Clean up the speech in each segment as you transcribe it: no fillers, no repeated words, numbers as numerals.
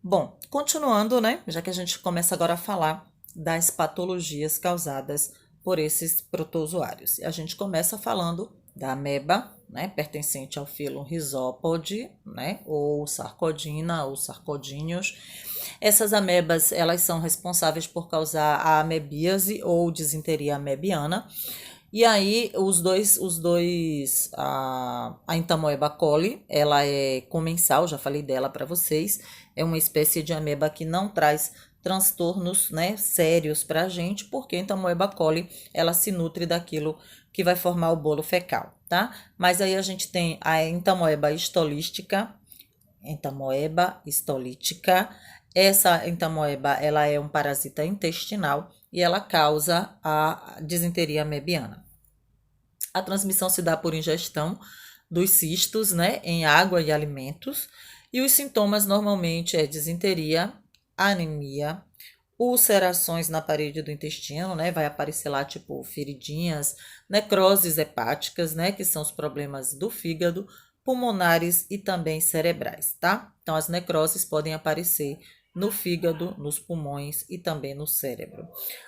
Bom, continuando, né? Já que a gente começa agora a falar das patologias causadas por esses protozoários. A gente começa falando da ameba, né? Pertencente ao filo Rhizopode, né? Ou Sarcodina, ou Sarcodíneos. Essas amebas, elas são responsáveis por causar a amebíase ou disenteria amebiana. E aí, a Entamoeba coli, ela é comensal, já falei dela para vocês, é uma espécie de ameba que não traz transtornos, né, sérios para a gente, porque a Entamoeba coli, ela se nutre daquilo que vai formar o bolo fecal, tá? Mas aí a gente tem a Entamoeba estolítica. Essa entamoeba, ela é um parasita intestinal e ela causa a disenteria amebiana. A transmissão se dá por ingestão dos cistos, né, em água e alimentos, e os sintomas normalmente é disenteria, anemia, ulcerações na parede do intestino, né, vai aparecer lá tipo feridinhas, necroses hepáticas, né, que são os problemas do fígado, pulmonares e também cerebrais, tá? Então as necroses podem aparecer no fígado, nos pulmões e também no cérebro.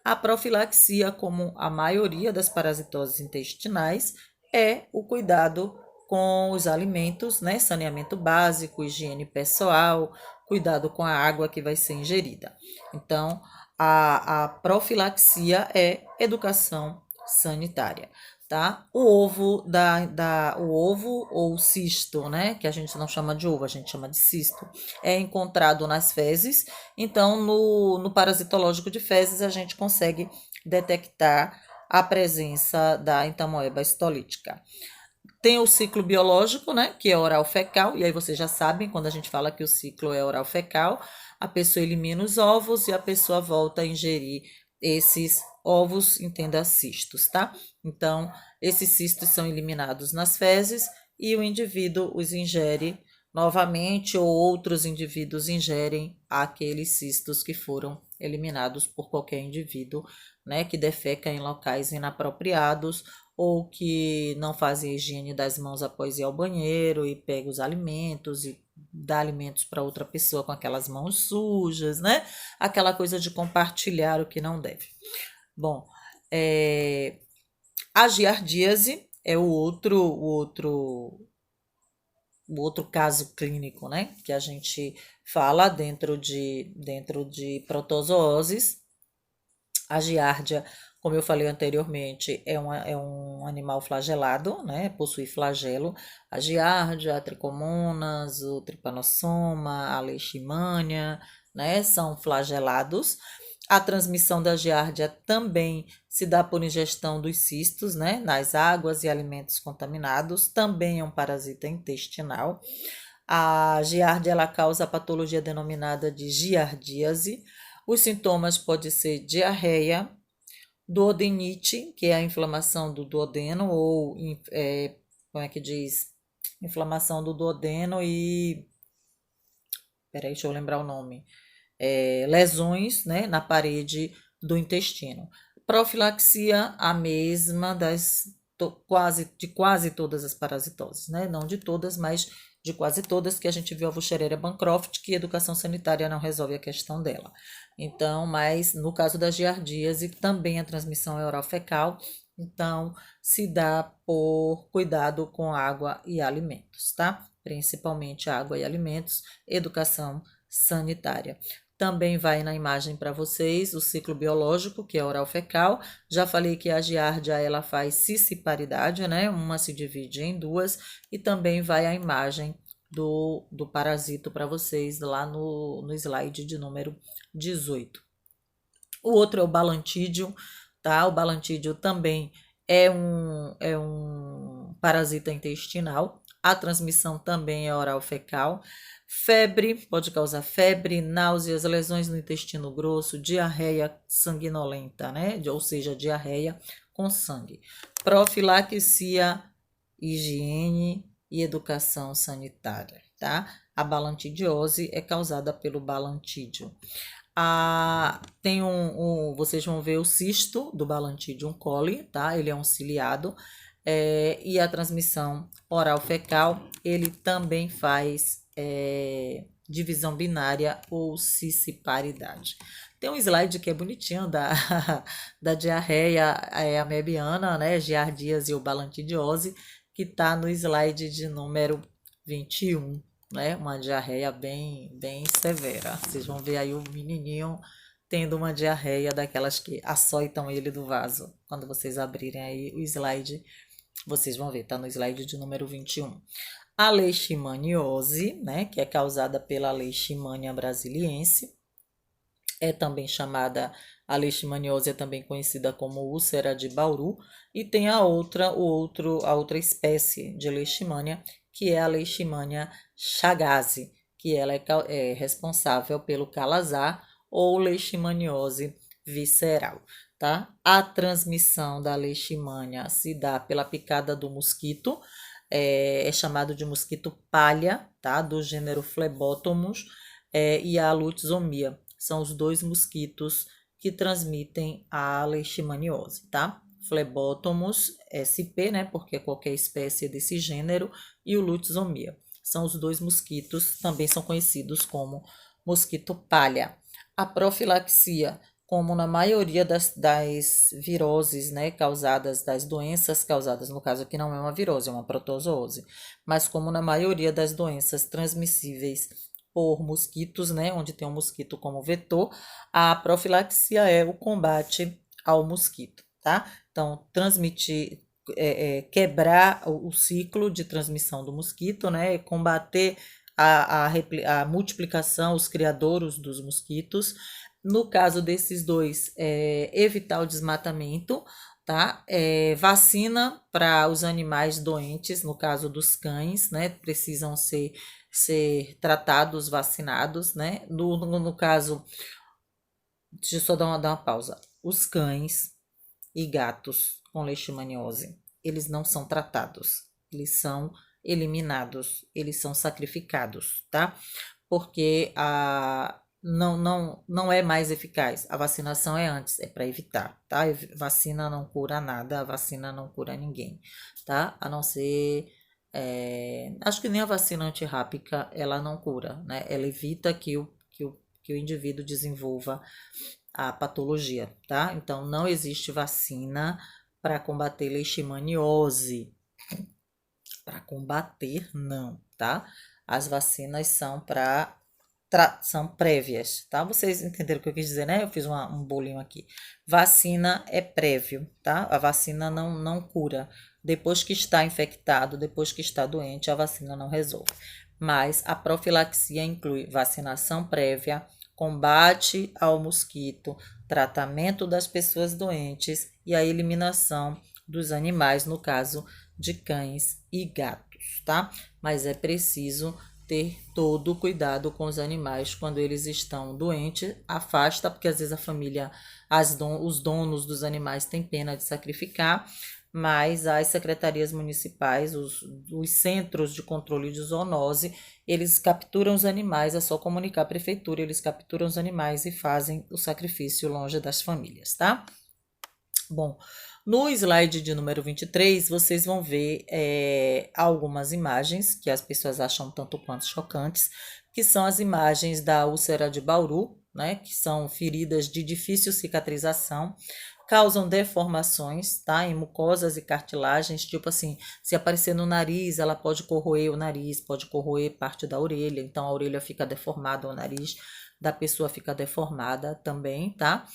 A profilaxia, como a maioria das parasitoses intestinais, é o cuidado com os alimentos, né? Saneamento básico, higiene pessoal, cuidado com a água que vai ser ingerida. Então, a profilaxia é educação sanitária, tá? O ovo ou cisto, né? Que a gente não chama de ovo, a gente chama de cisto, é encontrado nas fezes. Então, no parasitológico de fezes, a gente consegue detectar a presença da entamoeba histolítica. Tem o ciclo biológico, né, que é oral fecal, e aí vocês já sabem, quando a gente fala que o ciclo é oral fecal, a pessoa elimina os ovos e a pessoa volta a ingerir esses ovos, entenda cistos, tá? Então, esses cistos são eliminados nas fezes e o indivíduo os ingere novamente ou outros indivíduos ingerem aqueles cistos que foram eliminados por qualquer indivíduo, né, que defeca em locais inapropriados ou que não fazem higiene das mãos após ir ao banheiro e pega os alimentos e dá alimentos para outra pessoa com aquelas mãos sujas, né? Aquela coisa de compartilhar o que não deve. Bom, a giardíase é o outro caso clínico, né? Que a gente fala dentro de protozooses. A giardia, como eu falei anteriormente, é um animal flagelado, né? Possui flagelo. A giardia, a tricomonas, o trypanosoma, a leishmania, né? São flagelados. A transmissão da giardia também se dá por ingestão dos cistos, né? Nas águas e alimentos contaminados. Também é um parasita intestinal. A giardia ela causa a patologia denominada de giardíase. Os sintomas podem ser diarreia, duodenite, que é a inflamação do duodeno, ou como é que diz? Inflamação do duodeno e. Peraí, deixa eu lembrar o nome. Lesões, né, na parede do intestino. Profilaxia, a mesma de quase todas as parasitoses, né? Não de todas, mas de quase todas, que a gente viu a Wuchereria bancroft, que a educação sanitária não resolve a questão dela. Então, mas no caso da giardíase, também a transmissão é oral fecal, então se dá por cuidado com água e alimentos, tá? Principalmente água e alimentos, educação sanitária. Também vai na imagem para vocês o ciclo biológico, que é oral fecal. Já falei que a giardia ela faz cisciparidade, né? Uma se divide em duas. E também vai a imagem do parasito para vocês lá no slide de número 18. O outro é o balantídeo, tá? O balantídeo também é um parasita intestinal. A transmissão também é oral fecal. Febre, pode causar febre, náuseas, lesões no intestino grosso, diarreia sanguinolenta, né? Ou seja, diarreia com sangue. Profilaxia, higiene e educação sanitária, tá? A balantidiose é causada pelo balantídeo. Vocês vão ver o cisto do Balantidium coli, tá? Ele é um ciliado. E a transmissão oral fecal, ele também faz divisão binária ou cisparidade. Tem um slide que é bonitinho da diarreia amebiana, né, giardíase ou balantidiose, que está no slide de número 21, né, uma diarreia bem severa. Vocês vão ver aí o menininho tendo uma diarreia daquelas que açoitam ele do vaso. Quando vocês abrirem aí o slide, vocês vão ver, tá no slide de número 21. A leishmaniose, né, que é causada pela Leishmania brasiliense, é também chamada, a leishmaniose é também conhecida como úlcera de Bauru, e tem a outra espécie de leishmania, que é a Leishmania chagas, que ela é responsável pelo calazar ou leishmaniose visceral, tá? A transmissão da leishmania se dá pela picada do mosquito, é chamado de mosquito palha, tá? Do gênero Phlebotomus, e a lutzomia. São os dois mosquitos que transmitem a leishmaniose, tá? Phlebotomus sp, né? Porque é qualquer espécie desse gênero, e o lutzomia. São os dois mosquitos, também são conhecidos como mosquito palha. A profilaxia, como na maioria das viroses, né, causadas, das doenças causadas, no caso aqui não é uma virose, é uma protozoose, mas como na maioria das doenças transmissíveis por mosquitos, né, onde tem um mosquito como vetor, a profilaxia é o combate ao mosquito, tá? Então, transmitir, quebrar o ciclo de transmissão do mosquito, né, combater a multiplicação, os criadouros dos mosquitos. No caso desses dois, evitar o desmatamento, tá? Vacina para os animais doentes, no caso dos cães, né? Precisam ser tratados, vacinados, né? No caso, deixa eu só dar uma pausa. Os cães e gatos com leishmaniose, eles não são tratados, eles são eliminados, eles são sacrificados, tá? Porque não é mais eficaz. A vacinação é antes, é para evitar, tá? A vacina não cura nada, a vacina não cura ninguém, tá? A não ser. Acho que nem a vacina antirrábica ela não cura, né? Ela evita que o indivíduo desenvolva a patologia, tá? Então, não existe vacina para combater leishmaniose. Para combater, não, tá? As vacinas são prévias, tá? Vocês entenderam o que eu quis dizer, né? Eu fiz um bolinho aqui. Vacina é prévio, tá? A vacina não cura. Depois que está infectado, depois que está doente, a vacina não resolve. Mas a profilaxia inclui vacinação prévia, combate ao mosquito, tratamento das pessoas doentes e a eliminação dos animais, no caso de cães e gatos, tá? Mas é preciso ter todo o cuidado com os animais quando eles estão doentes. Afasta, porque às vezes a família, os donos dos animais têm pena de sacrificar, mas as secretarias municipais, os centros de controle de zoonose, eles capturam os animais, é só comunicar à prefeitura, eles capturam os animais e fazem o sacrifício longe das famílias, tá? Bom, no slide de número 23, vocês vão ver algumas imagens que as pessoas acham tanto quanto chocantes, que são as imagens da úlcera de Bauru, né, que são feridas de difícil cicatrização, causam deformações, tá, em mucosas e cartilagens, tipo assim, se aparecer no nariz, ela pode corroer o nariz, pode corroer parte da orelha, então a orelha fica deformada, o nariz da pessoa fica deformada também, tá?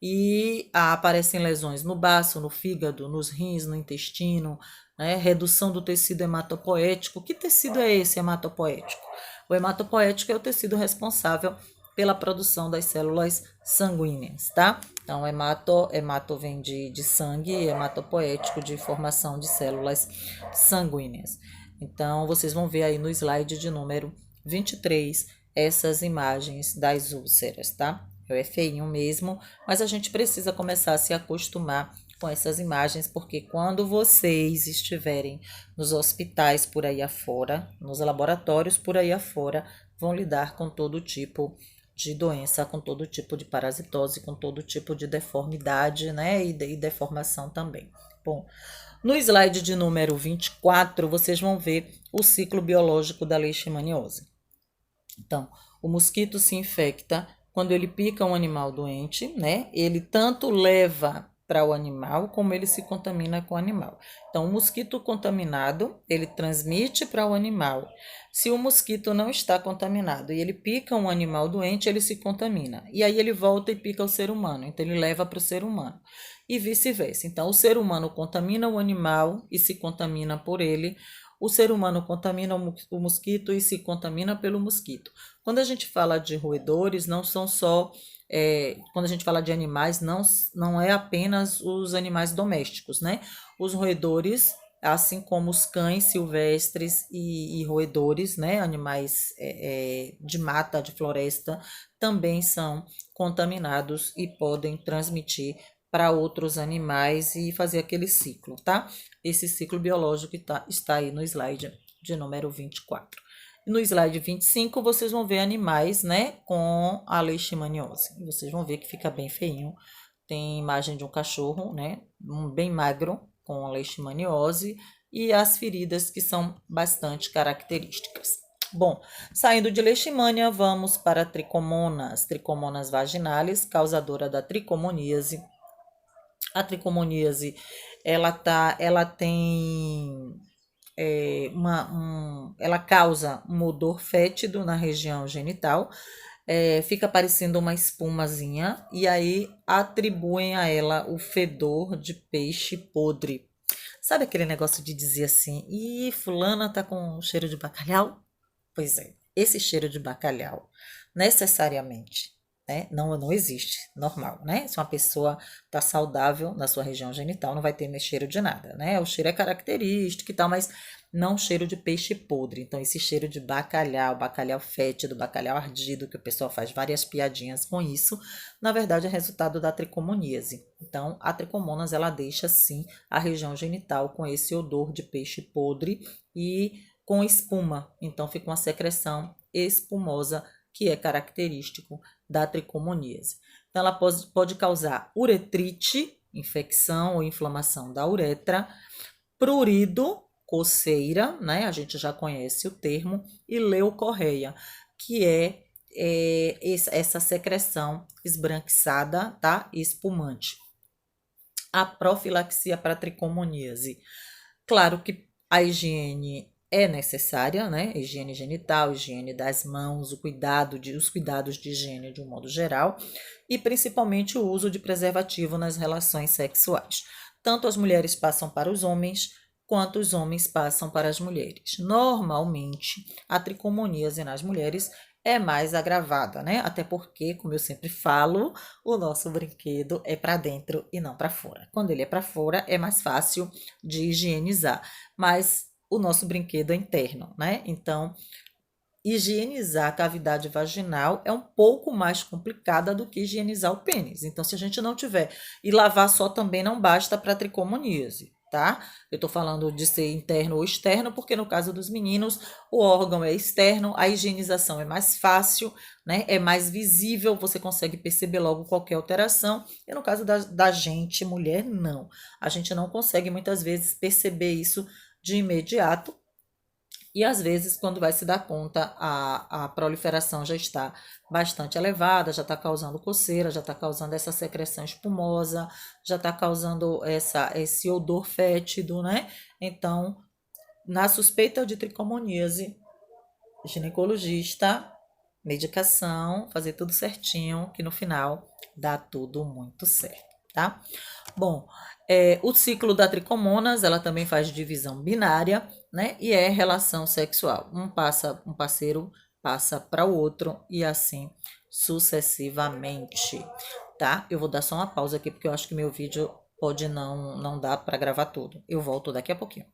E aparecem lesões no baço, no fígado, nos rins, no intestino, né? Redução do tecido hematopoético. Que tecido é esse hematopoético? O hematopoético é o tecido responsável pela produção das células sanguíneas, tá? Então, hemato vem de sangue, e hematopoético de formação de células sanguíneas. Então, vocês vão ver aí no slide de número 23 essas imagens das úlceras, tá? É feinho mesmo, mas a gente precisa começar a se acostumar com essas imagens, porque quando vocês estiverem nos hospitais por aí afora, nos laboratórios por aí afora, vão lidar com todo tipo de doença, com todo tipo de parasitose, com todo tipo de deformidade, né? E deformação também. Bom, no slide de número 24, vocês vão ver o ciclo biológico da leishmaniose. Então, o mosquito se infecta quando ele pica um animal doente, né? Ele tanto leva para o animal como ele se contamina com o animal. Então, o mosquito contaminado, ele transmite para o animal. Se o mosquito não está contaminado e ele pica um animal doente, ele se contamina. E aí ele volta e pica o ser humano. Então, ele leva para o ser humano. E vice-versa. Então, o ser humano contamina o animal e se contamina por ele. O ser humano contamina o mosquito e se contamina pelo mosquito. Quando a gente fala de roedores, não são só. Quando a gente fala de animais, não é apenas os animais domésticos, né? Os roedores, assim como os cães silvestres e roedores, né? Animais de mata, de floresta, também são contaminados e podem transmitir para outros animais e fazer aquele ciclo, tá? Esse ciclo biológico está aí no slide de número 24. No slide 25, vocês vão ver animais, né, com a leishmaniose. Vocês vão ver que fica bem feinho. Tem imagem de um cachorro, né, bem magro, com a leishmaniose, e as feridas que são bastante características. Bom, saindo de leishmania, vamos para tricomonas vaginalis, causadora da tricomoníase. A tricomoníase, ela tem ela causa um odor fétido na região genital, fica parecendo uma espumazinha, e aí atribuem a ela o fedor de peixe podre. Sabe aquele negócio de dizer assim, ih, fulana tá com cheiro de bacalhau? Pois é, esse cheiro de bacalhau, necessariamente, né? Não existe, normal, né? Se uma pessoa tá saudável na sua região genital, não vai ter cheiro de nada, né? O cheiro é característico e tal, mas não cheiro de peixe podre. Então, esse cheiro de bacalhau, bacalhau fétido, bacalhau ardido, que o pessoal faz várias piadinhas com isso, na verdade é resultado da tricomoníase. Então, a tricomonas, ela deixa, sim, a região genital com esse odor de peixe podre e com espuma. Então, fica uma secreção espumosa que é característico da tricomoníase. Então, ela pode causar uretrite, infecção ou inflamação da uretra, prurido, coceira, né? A gente já conhece o termo, e leucorreia, que essa secreção esbranquiçada, tá? E espumante. A profilaxia para tricomoníase. Claro que a higiene é necessária, né? Higiene genital, higiene das mãos, os cuidados de higiene de um modo geral, e principalmente o uso de preservativo nas relações sexuais. Tanto as mulheres passam para os homens, quanto os homens passam para as mulheres. Normalmente, a tricomoníase nas mulheres é mais agravada, né? Até porque, como eu sempre falo, o nosso brinquedo é para dentro e não para fora. Quando ele é para fora, é mais fácil de higienizar, mas o nosso brinquedo é interno, né? Então, higienizar a cavidade vaginal é um pouco mais complicada do que higienizar o pênis. Então, se a gente não tiver, e lavar só também não basta para tricomoníase, tá? Eu tô falando de ser interno ou externo, porque no caso dos meninos, o órgão é externo, a higienização é mais fácil, né? É mais visível, você consegue perceber logo qualquer alteração. E no caso da gente, mulher, não. A gente não consegue muitas vezes perceber isso de imediato, e às vezes, quando vai se dar conta, a proliferação já está bastante elevada, já está causando coceira, já está causando essa secreção espumosa, já está causando esse odor fétido, né? Então, na suspeita de tricomoníase, ginecologista, medicação, fazer tudo certinho, que no final dá tudo muito certo, tá? Bom, o ciclo da tricomonas, ela também faz divisão binária, né? E é relação sexual. Um parceiro passa para o outro e assim sucessivamente, tá? Eu vou dar só uma pausa aqui porque eu acho que meu vídeo pode não dar para gravar tudo. Eu volto daqui a pouquinho.